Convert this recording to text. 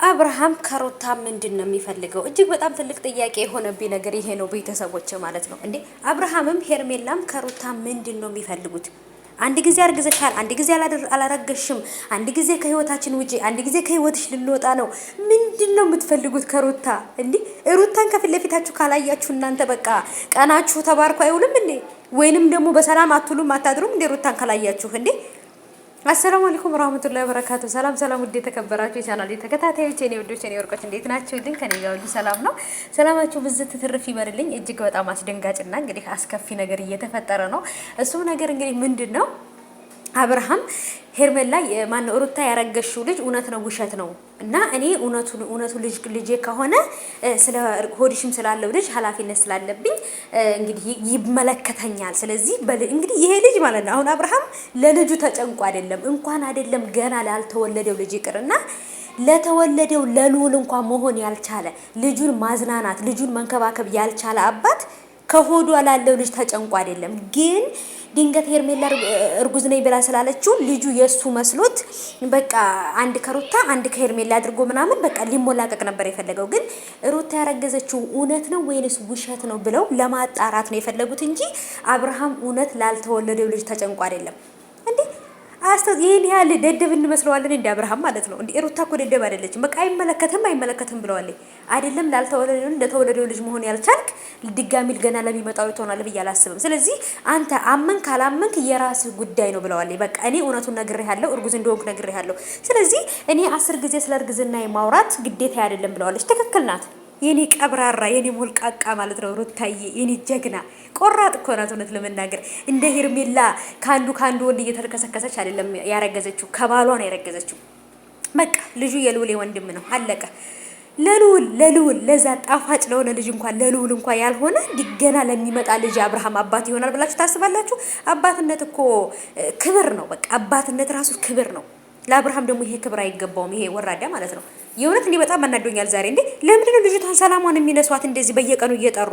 አብርሃም ከሩታ ምንድነው የሚፈልገው? እጅግ በጣም ትልቅ ጥያቄ የሆነብኝ ነገር ይሄ ነው ቤተሰቦች ማለት ነው። እንዴ አብርሃምም ሄርሜላም ከሩታ ምንድነው የሚፈልጉት? አንድ ጊዜ አርግዘሻል፣ አንድ ጊዜ አላረገሽም፣ አንድ ጊዜ ከህይወታችን ውጪ፣ አንድ ጊዜ ከህይወትሽ ልንወጣ ነው። ምንድነው የምትፈልጉት ከሩታ? እንዴ ሩታን ከፊት ለፊታችሁ ካላያችሁ እናንተ በቃ ቀናችሁ ተባርኮ አይውልም እንዴ? ወይንም ደግሞ በሰላም አትሉም አታድሩም እንዴ ሩታን ካላያችሁ እንዴ? አሰላሙ አለይኩም ወራህመቱላሂ ወበረካቱ። ሰላም ሰላም፣ ውድ የተከበራችሁ የቻናሌ ተከታታዮች፣ እኔ ወዶች እኔ ወርቆች እንዴት ናችሁ? ልኝ ከኔ ጋር ሁሉ ሰላም ነው። ሰላማችሁ ብዝት ትርፍ ይበልልኝ። እጅግ በጣም አስደንጋጭና እንግዲህ አስከፊ ነገር እየተፈጠረ ነው። እሱ ነገር እንግዲህ ምንድነው? አብርሃም ሄርሜላ ማን ሩታ ያረገሽው ልጅ እውነት ነው ውሸት ነው? እና እኔ እውነቱ ልጄ ከሆነ ስለ ሆዲሽም ስላለው ልጅ ኃላፊነት ስላለብኝ እንግዲህ ይመለከተኛል። ስለዚህ እንግዲህ ይሄ ልጅ ማለት ነው አሁን አብርሃም ለልጁ ተጨንቆ አይደለም ገና ላልተወለደው ልጅ ይቅርና ለተወለደው ለልዑል እንኳን መሆን ያልቻለ ልጁን ማዝናናት ልጁን መንከባከብ ያልቻለ አባት ከሆዱ ላለው ልጅ ተጨንቆ አይደለም። ግን ድንገት ሄርሜላ እርጉዝ ነኝ ብላ ስላለችው ልጁ የሱ መስሎት በቃ አንድ ከሩታ አንድ ከሄርሜላ አድርጎ ምናምን በቃ ሊሞላቀቅ ነበር የፈለገው። ግን ሩታ ያረገዘችው እውነት ነው ወይንስ ውሸት ነው ብለው ለማጣራት ነው የፈለጉት እንጂ አብርሃም እውነት ላልተወለደው ልጅ ተጨንቆ አይደለም። ይሄን ያህል ደደብ እንመስለዋለን እንደ አብርሃም ማለት ነው። እንደ ሩታ እኮ ደደብ አይደለችም። በቃ አይመለከትም ብለዋል። አይደለም ላልተወለደው ለተወለደው ልጅ መሆን ያልቻልክ ድጋሚ ገና ለሚመጣው ይሆናል ብዬ አላስብም። ስለዚህ አንተ አመንክ ካላመንክ የራስህ ጉዳይ ነው ብለዋል። በቃ እኔ እውነቱን ነግሬሃለሁ፣ እርጉዝ እንደሆንኩ ነግሬሃለሁ። ስለዚህ እኔ 10 ጊዜ ስለ እርግዝና ማውራት ግዴታ አይደለም ብለዋለች። ትክክል ናት። የኔ ቀብራራ የኔ ሞልቃቃ ማለት ነው ሩታዬ፣ የኔ ጀግና ቆራጥ እኮ ናት። እውነት ለመናገር እንደ ሄርሜላ ካንዱ ወንድ እየተከሰከሰች አይደለም ያረገዘችው፣ ከባሏ ነው ያረገዘችው። በቃ ልጁ የልዑል ወንድም ነው፣ አለቀ። ለልዑል ለዛ ጣፋጭ ለሆነ ልጅ እንኳን ለልዑል እንኳን ያልሆነ ገና ለሚመጣ ልጅ አብርሃም አባት ይሆናል ብላችሁ ታስባላችሁ? አባትነት እኮ ክብር ነው። በቃ አባትነት ራሱ ክብር ነው። ለአብርሃም ደግሞ ይሄ ክብር አይገባውም። ይሄ ወራዳ ማለት ነው። የእውነት እኔ በጣም አናዶኛል ዛሬ። እንዴ ለምንድን ነው ልጅቷን ሰላሟን የሚነሷት እንደዚህ በየቀኑ እየጠሩ?